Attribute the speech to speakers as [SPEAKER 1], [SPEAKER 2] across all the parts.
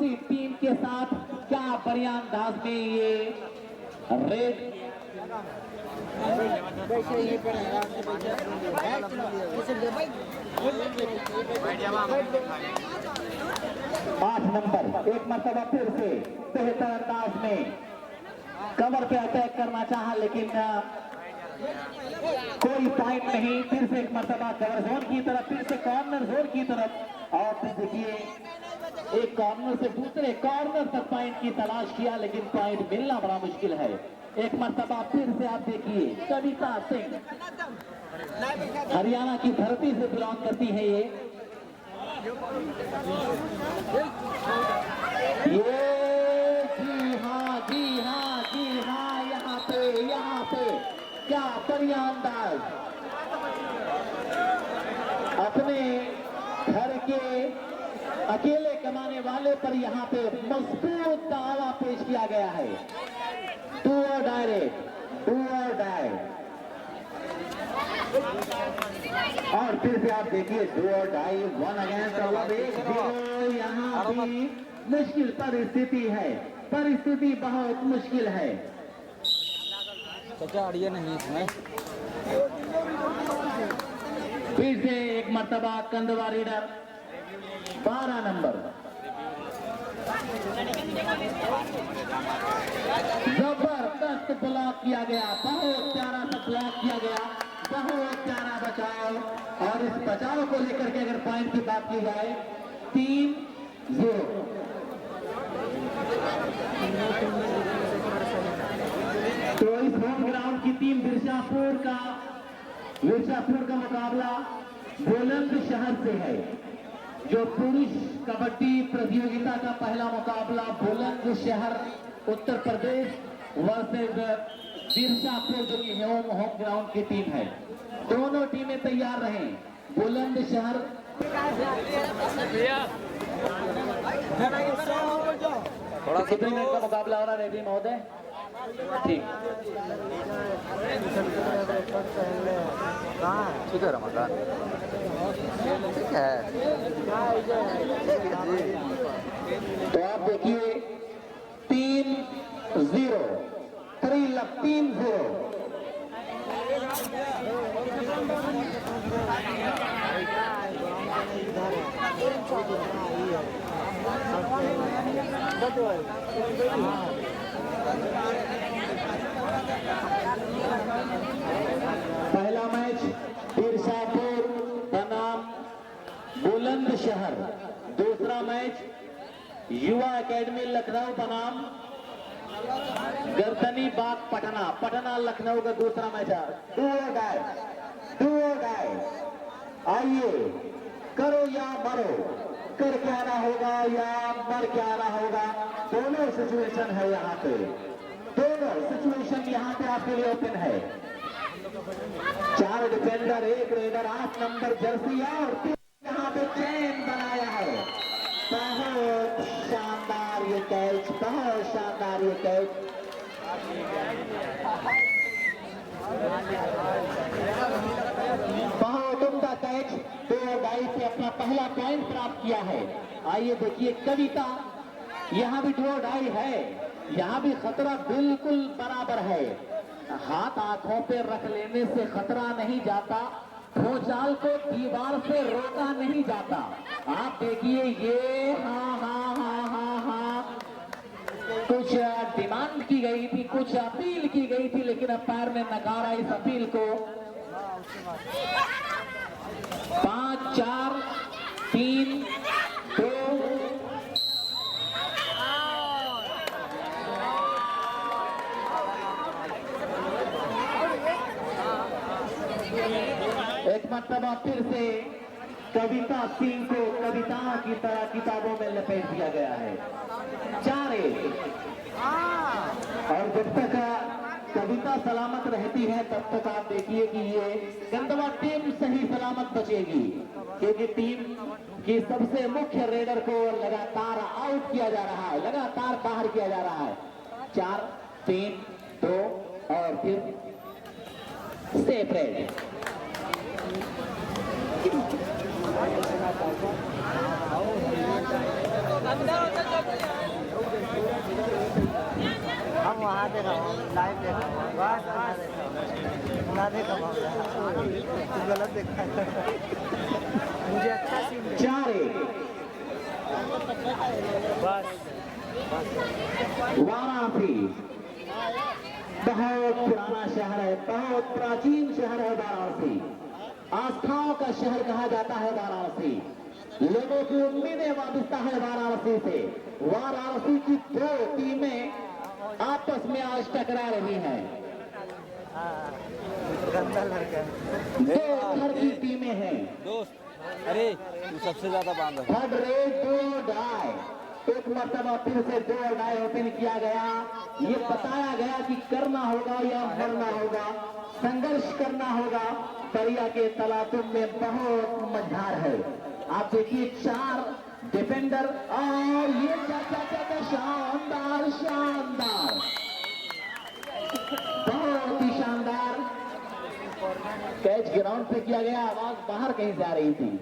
[SPEAKER 1] दूसरी टीम के साथ क्या बढ़िया अंदाज में ये रेड 8 नंबर एक मरतबा फिर से बेहतर अंदाज में कवर पे अटैक करना चाहा, लेकिन कोई पॉइंट नहीं। फिर से एक मरतबा कवर जोन की तरफ, फिर से कॉर्नर जोन की तरफ, और फिर देखिए एक कॉर्नर से दूसरे कॉर्नर तक पॉइंट की तलाश किया, लेकिन पॉइंट मिलना बड़ा मुश्किल है। एक मरतबा फिर से आप देखिए कविता सिंह, हरियाणा की धरती से बिलोंग करती है ये जी हाँ जी हाँ जी हाँ, यहाँ पे क्या बढ़िया अंदाज, अपने घर के अकेले कमाने वाले पर यहाँ पे मजबूत दावा पेश किया गया है। डू और डायरेक्ट, डू और डाई। और फिर से आप देखिए डू और डाई, 1 अगेंस्ट ऑल। 1-0 यहाँ भी मुश्किल परिस्थिति है, परिस्थिति बहुत मुश्किल है।
[SPEAKER 2] नहीं इसमें
[SPEAKER 1] फिर से एक मर्तबा कंधवा रीडर 12 नंबर, जबरदस्त ब्लॉक किया गया, बहुत प्यारा सा ब्लॉक किया गया, बहुत प्यारा बचाव। और इस बचाव को लेकर के अगर पॉइंट की बात की जाए 3-0। तो इस होम ग्राउंड की टीम बिरसापुर का मुकाबला बुलंदशहर से है। जो पुरुष कबड्डी प्रतियोगिता का पहला मुकाबला बुलंदशहर उत्तर प्रदेश वर्सेस बिरसापुर, जो कि होम ग्राउंड की टीम है। दोनों टीमें तैयार रहें। बुलंदशहर थोड़ा कितने मिनट का मुकाबला हो रहा है रेडी महोदय? ठीक
[SPEAKER 2] ठीक है रमजान, ठीक है जी।
[SPEAKER 1] तो आप देखिए 3-0, 3-0। पहला मैच बिरसापुर बनाम बुलंदशहर, दूसरा मैच युवा एकेडमी लखनऊ बनाम गर्दनी बाग पटना लखनऊ का दूसरा मैच है। डू और डाई, आइए करो या मरो, कर के आना होगा या मर के आना होगा। दोनों सिचुएशन है यहाँ पे, दोनों सिचुएशन यहाँ पे आपके लिए ओपन है। 4 डिफेंडर, 1 रेडर, 8 नंबर जर्सी और 3 यहाँ पे चैन बनाया है। बहुत शानदार ये कैच, बहुत शानदार ये कैच। बहुत उम्दा कैच, 2 और डाई से अपना पहला पॉइंट प्राप्त किया है। आइए देखिए कविता, यहाँ भी 2 और डाई है, यहाँ भी खतरा बिल्कुल बराबर है। हाथ आंखों पे रख लेने से खतरा नहीं जाता, भूचाल को दीवार से रोका नहीं जाता। आप देखिए ये हाँ, कुछ डिमांड की गई थी, कुछ अपील की गई थी, लेकिन अंपायर ने नकारा इस अपील को। 5, 4, 3, 2। एक मरतबा फिर से कविता सिंह को कविता की तरह किताबों में लपेट दिया गया है। 4-1। और जब तक कविता सलामत रहती है तब तक आप देखिए कि ये गंदवा टीम सही सलामत बचेगी, क्योंकि टीम की सबसे मुख्य रेडर को लगातार आउट किया जा रहा है, लगातार बाहर किया जा रहा है। 4, 3, 2 और फिर सेपरेट।
[SPEAKER 2] हम वहाँ देखा लाइव देखा बस ना देखा गलत देखा मुझे अच्छा सीन
[SPEAKER 1] 4-1
[SPEAKER 2] बस
[SPEAKER 1] वाराणसी बहुत पुराना शहर है, बहुत प्राचीन शहर है वाराणसी। आस्थाओं का शहर कहा जाता है वाराणसी। लोगों की उम्मीदें वाबस्ता है वाराणसी से। वाराणसी की 2 टीमें आपस में आज टकरा रही हैं।
[SPEAKER 2] गंदा लड़का
[SPEAKER 1] 2 घर की टीमें हैं।
[SPEAKER 3] दोस्त अरे तू सबसे ज्यादा बांध
[SPEAKER 1] थर्ड रेड 2 डाई, एक मरतबा फिर से 2 डाई ओपन किया गया। ये बताया गया कि करना होगा या मरना होगा, संघर्ष करना होगा। दरिया के तलातुम में बहुत मझधार है। आप देखिए 4 डिफेंडर और ये क्या शानदार शानदार, बहुत ही शानदार कैच ग्राउंड पे किया गया। आवाज बाहर कहीं से आ रही थी।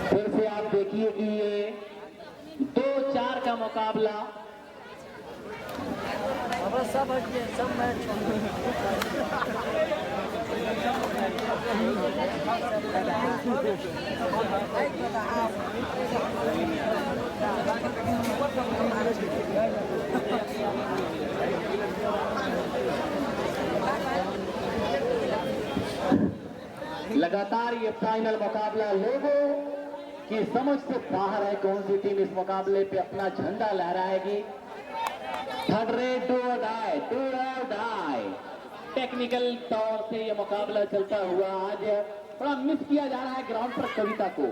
[SPEAKER 1] फिर से आप देखिए कि ये 2-4 का मुकाबला।
[SPEAKER 2] सब सब मैच
[SPEAKER 1] लगातार ये फाइनल मुकाबला लोगों की समझ से बाहर है। कौन सी टीम इस मुकाबले पे अपना झंडा लहराएगी। थर्ड रेड 2 डाई टेक्निकल तौर से ये मुकाबला चलता हुआ आज थोड़ा मिस किया जा रहा है ग्राउंड पर कविता को,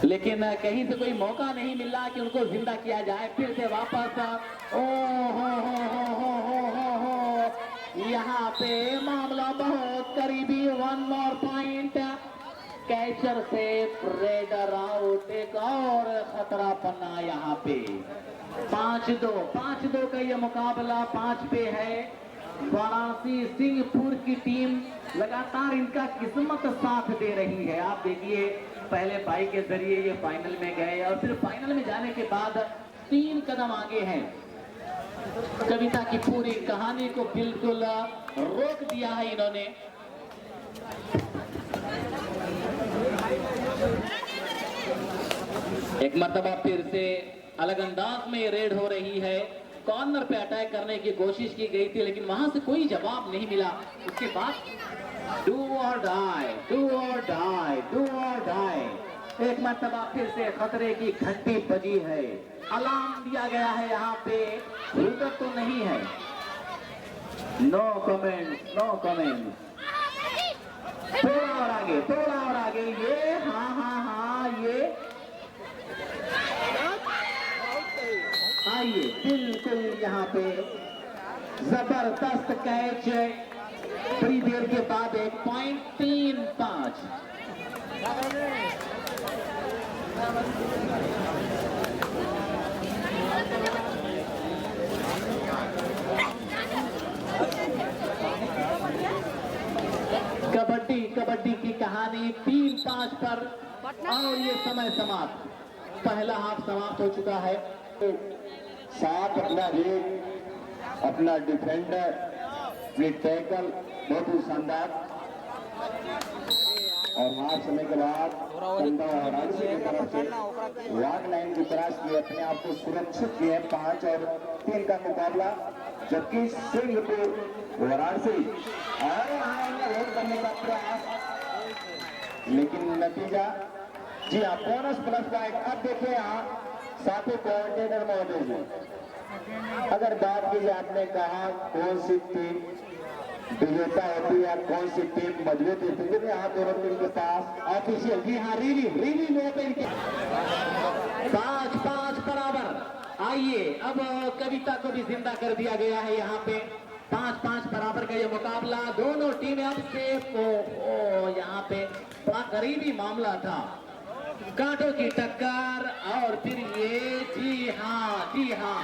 [SPEAKER 1] लेकिन कहीं से कोई मौका नहीं मिल रहा कि उनको जिंदा किया जाए। फिर से वापस ओ हो यहाँ पे मामला बहुत करीबी। 1 मोर पॉइंट, कैचर से रेडर आउट, एक और खतरा पन्ना यहाँ पे। 5-2 का ये मुकाबला 5 पे है। वाराणसी सिंहपुर की टीम लगातार इनका किस्मत साथ दे रही है। आप देखिए पहले बाई के जरिए ये फाइनल में गए और फिर फाइनल में जाने के बाद 3 कदम आगे हैं। कविता की पूरी कहानी को बिल्कुल रोक दिया है इन्होंने। एक मर्तबा फिर से अलग अंदाज में रेड हो रही है। कॉर्नर पे अटैक करने की कोशिश की गई थी, लेकिन वहां से कोई जवाब नहीं मिला। उसके बाद डू और डाई। एक मर्तबा फिर से खतरे की घंटी बजी है। अलार्म दिया गया है। यहाँ पे हिम्मत तो नहीं है। No comment. थोड़ा और आगे ये हाँ ये आइए बिल्कुल यहाँ पे जबरदस्त कैच। थोड़ी देर के बाद 1.35। कबड्डी की कहानी 3-5 पर और ये समय समाप्त। पहला हाफ समाप्त हो चुका है।
[SPEAKER 4] साथ अपना रेड, अपना डिफेंडर, अपनी टैकल बहुत ही शानदार। और हाफ समय के बाद कंधा और वाराणसी की तरफ से वार्ड लाइन की तरफ से अपने आप को सुरक्षित किए 5 और 3 का मुकाबला, जबकि सिंहपुर वाराणसी और रोक करने का प्रयास, लेकिन नतीजा जी हाँ बोनस प्लस पॉइंट। अब देखिए यहाँ साथी कोऑर्डिनेटर महोदय जी, अगर बात की आपने कहा कौन सी टीम विजेता होती है, कौन सी टीम मजबूत स्थिति में, यहाँ दोनों टीम के पास ऑफिशियल जी हाँ रिव्यू में ओपन के
[SPEAKER 1] 5-5 बराबर। आइए अब कविता को भी जिंदा कर दिया गया है। यहाँ पे 5-5 बराबर का ये मुकाबला। दोनों टीमें अब से यहाँ पे बड़ा करीबी मामला था। कांटों की टक्कर और फिर ये जी हाँ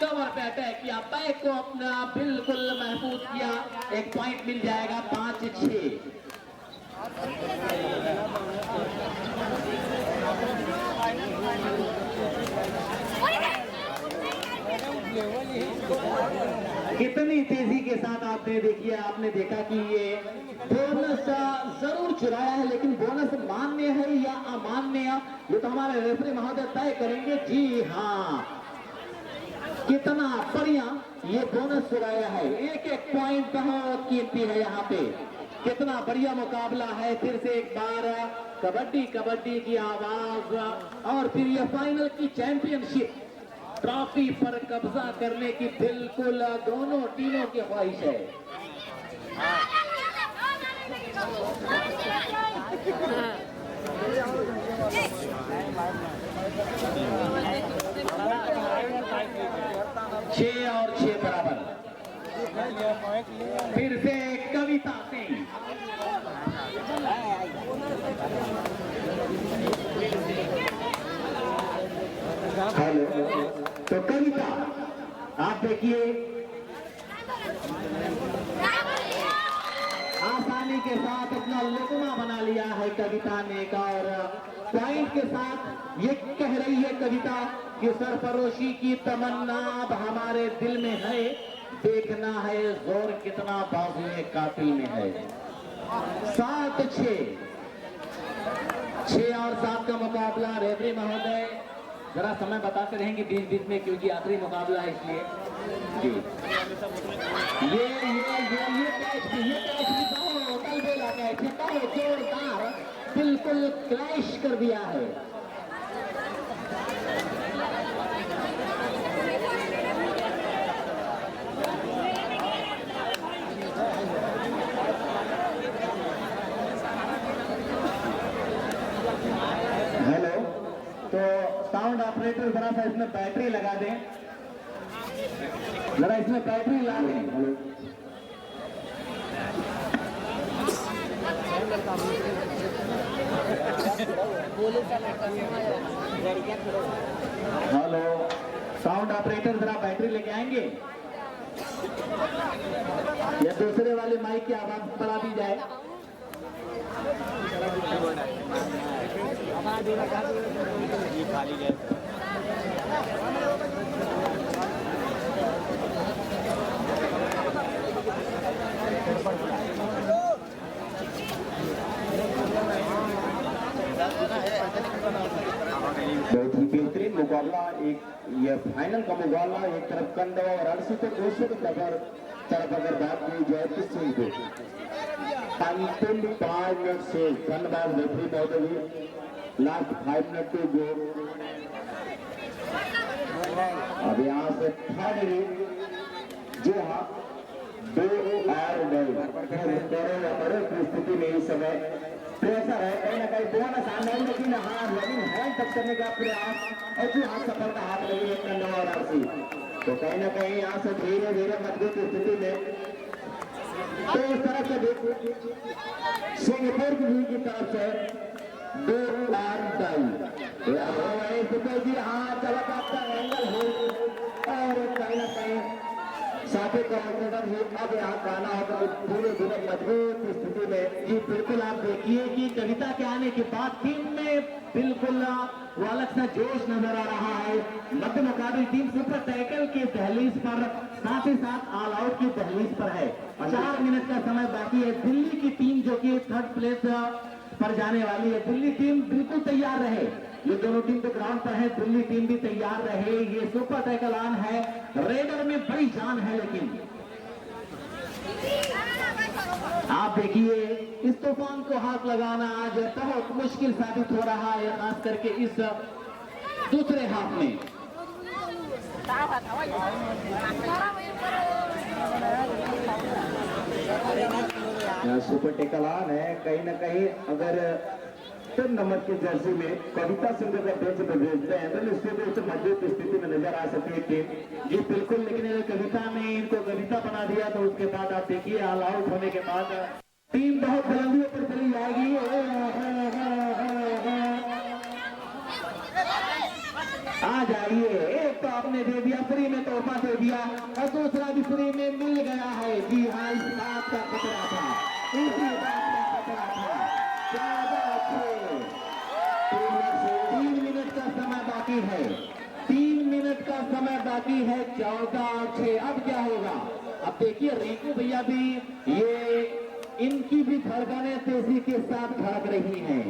[SPEAKER 1] कवर पे अटैक किया, बैक को अपना बिल्कुल महफूज किया, एक पॉइंट मिल जाएगा 5-6। कितनी तेजी के साथ आपने देखा कि ये बोनस जरूर चुराया है, लेकिन बोनस मान्य है या अमान्य ये तो हमारे रेफरी महोदय तय करेंगे। जी हाँ, कितना बढ़िया ये बोनस चुराया है, एक पॉइंट बहुत कीमती है यहाँ पे। कितना बढ़िया मुकाबला है, फिर से एक बार कबड्डी की आवाज और फिर ये फाइनल की चैंपियनशिप ट्रॉफी पर कब्जा करने की बिल्कुल दोनों टीमों की ख्वाहिश है। छह और 6 बराबर। फिर से कविता सिंह, हेलो, तो कविता आप देखिए आसानी के साथ अपना लुकमा बना लिया है कविता ने का, और पॉइंट के साथ ये कह रही है कविता कि सरफरोशी की तमन्ना अब हमारे दिल में है, देखना है जोर कितना बाजुए कातिल में है। 7-6, 6 और 7 का मुकाबला। रेफरी महोदय जरा समय बताते रहेंगे बीच में, क्योंकि आखिरी मुकाबला है इसलिए जी। ये कैच भी बहुत जोरदार बिल्कुल क्लैश कर दिया है। हेलो, तो साउंड ऑपरेटर जरा सा इसमें बैटरी लगा दें, जरा इसमें बैटरी ला दें। हेलो, साउंड ऑपरेटर जरा बैटरी लेके आएंगे या दूसरे वाले माइक की आवाज बढ़ा दी जाए। बहुत ही बेहतरीन मुकाबला, यह फाइनल का मुकाबला। एक तरफ कंडवा और अड़सी, तो दूसरी तरफ अगर बात की जाए तो सिंह को अंतिम 5 मिनट से धन्यवाद रेफरी महोदय, लास्ट 5 मिनट के जो अब यहाँ से थर्ड, जी हाँ, 2 और 9 बड़े स्थिति में इस समय प्रेशर है, कहीं ना कहीं बोनस आना है, लेकिन हैंड टच करने का प्रयास और जो हाथ सफलता हाथ लगी है कंडवा और अड़सी, तो कहीं ना कहीं यहाँ से धीरे धीरे मजबूत स्थिति में। तो इस तरफ से देखो सिंगापुर की तरफ से 2 और जी हाँ, चला आपका एंगल हो और कहीं ना कहीं साथी का अब यहाँ गाना होगा पूरे मजबूत स्थिति में। जी बिल्कुल, आप देखिए कि कविता के आने के बाद टीम में बिल्कुल वो अलग सा जोश नजर आ रहा है। मध्य मुकाबले टीम सुपर टैकल के दहलीज पर, साथ ही साथ ऑल आउट की दहलीज पर है। 4 मिनट का समय बाकी है। दिल्ली की टीम जो कि 3rd प्लेस पर जाने वाली है, दिल्ली टीम बिल्कुल तैयार रहे। ये दोनों टीम तो ग्राउंड पर है, दिल्ली टीम भी तैयार रहे। ये सुपर टैकल ऑन है, रेडर में बड़ी जान है, लेकिन आप देखिए इस तूफान को हाथ लगाना आज बहुत मुश्किल साबित हो रहा है, खास करके इस दूसरे हाफ में। सुपर टैकल ऑन है, कहीं ना कहीं अगर 3 नंबर की जर्सी में कविता सिंह का बेंच पर भेजते हैं तो निश्चित मजबूत स्थिति में नजर आ सकती है टीम। जी बिल्कुल, लेकिन कविता ने इनको कविता बना दिया, तो उसके बाद आप देखिए ऑल आउट होने के बाद टीम बहुत बुलंदियों पर चली जाएगी। आ जाइए। एक तो आपने दे दिया फ्री में, तोहफा दे दिया, और दूसरा भी फ्री में मिल गया है। जी हाँ, इस बात का खतरा था, इसी बात का खतरा था। 3 मिनट का समय बाकी है, 3 मिनट का समय बाकी है। 14-6। अब क्या होगा? अब देखिए रिंकू भैया भी, ये इनकी भी धड़कनें तेजी के साथ धड़क रही हैं।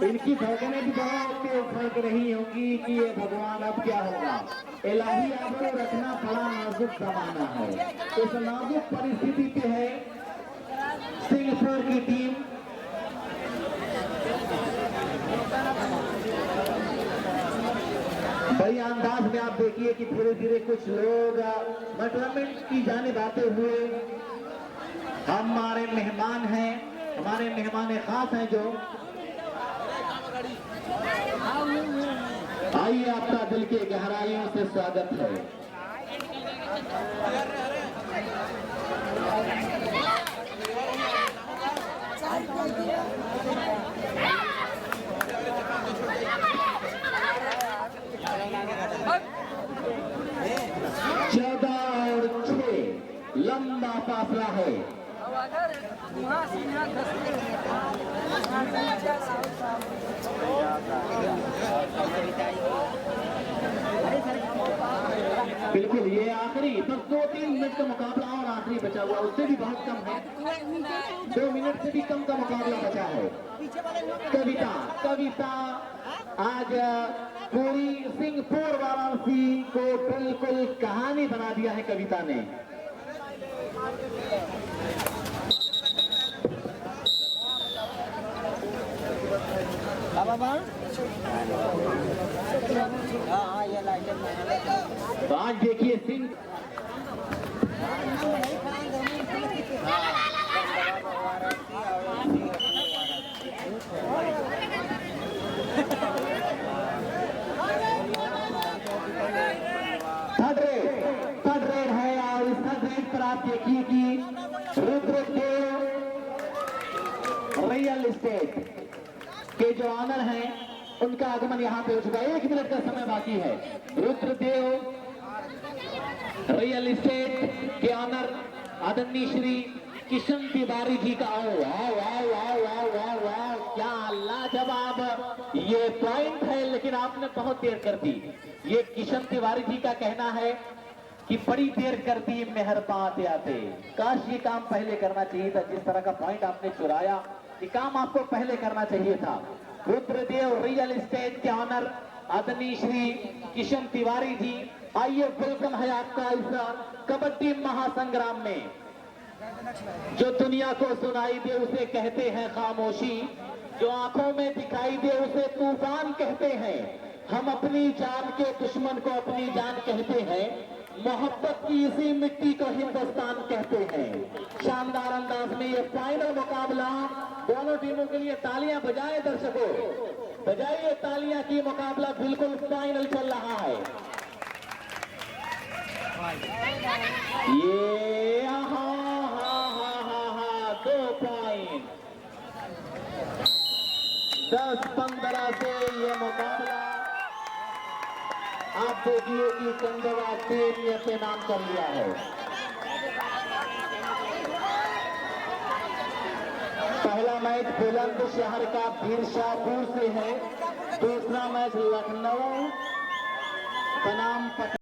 [SPEAKER 1] इनकी धड़कनें भी बहुत तेज धड़क रही होंगी कि ये भगवान अब क्या होगा। इलाही आपको रखना बड़ा नाजुक जमाना है। इस नाजुक परिस्थिति पे है सिंगापुर की टीम। बड़ी अंदाज में आप देखिए कि धीरे धीरे कुछ लोग टूर्नामेंट की जानिब आते हुए, हमारे मेहमान हैं, हमारे मेहमान खास हैं जो, आइए आपका दिल के गहराइयों से स्वागत है। चौदह और 6 लंबा फासला है। बिल्कुल, ये आखिरी बस 2-3 मिनट का मुकाबला और आखिरी बचा हुआ, उससे भी बहुत कम है। 2 मिनट से भी कम का मुकाबला बचा है। कविता आज पूरी सिंगापुर वाराणसी को बिल्कुल कहानी बना दिया है कविता ने। तो आज देखिए सिंह थर्ड रेड है, और इस थर्ड रेड पर आप देखिए कि रुद्रदेव रियल एस्टेट के जो ऑनर हैं उनका आगमन यहां पे हो चुका है। 1 मिनट का समय बाकी है। रुद्रदेव रियल एस्टेट के ऑनर आदरणीय श्री किशन तिवारी जी का, वाह वाह वाह वाह वाह वाह, क्या लाजवाब ये पॉइंट है, लेकिन आपने बहुत देर कर दी। ये किशन तिवारी जी का कहना है कि बड़ी देर कर दी मेहरबान आते आते, काश ये काम पहले करना चाहिए था। जिस तरह का पॉइंट आपने चुराया, ये काम आपको पहले करना चाहिए था। रुद्रदेव रियल एस्टेट के ऑनर आदरणीय श्री किशन तिवारी जी, आइए वेलकम है आपका इस कबड्डी महासंग्राम में। जो दुनिया को सुनाई दे उसे कहते हैं खामोशी, जो आंखों में दिखाई दे उसे तूफान कहते हैं। हम अपनी जान के दुश्मन को अपनी जान कहते हैं, मोहब्बत की इसी मिट्टी को हिंदुस्तान कहते हैं। शानदार अंदाज में ये फाइनल मुकाबला, दोनों टीमों के लिए तालियां बजाए दर्शकों, बजाइए तालियां की मुकाबला बिल्कुल फाइनल चल रहा है। ये हा 2 पॉइंट 10-15 से ये मुकाबला आप देखिए कि चंदवा टीम ने अपने नाम कर लिया है। पहला मैच बुलंदशहर का बीरशाहपुर से है, दूसरा मैच लखनऊ बनाम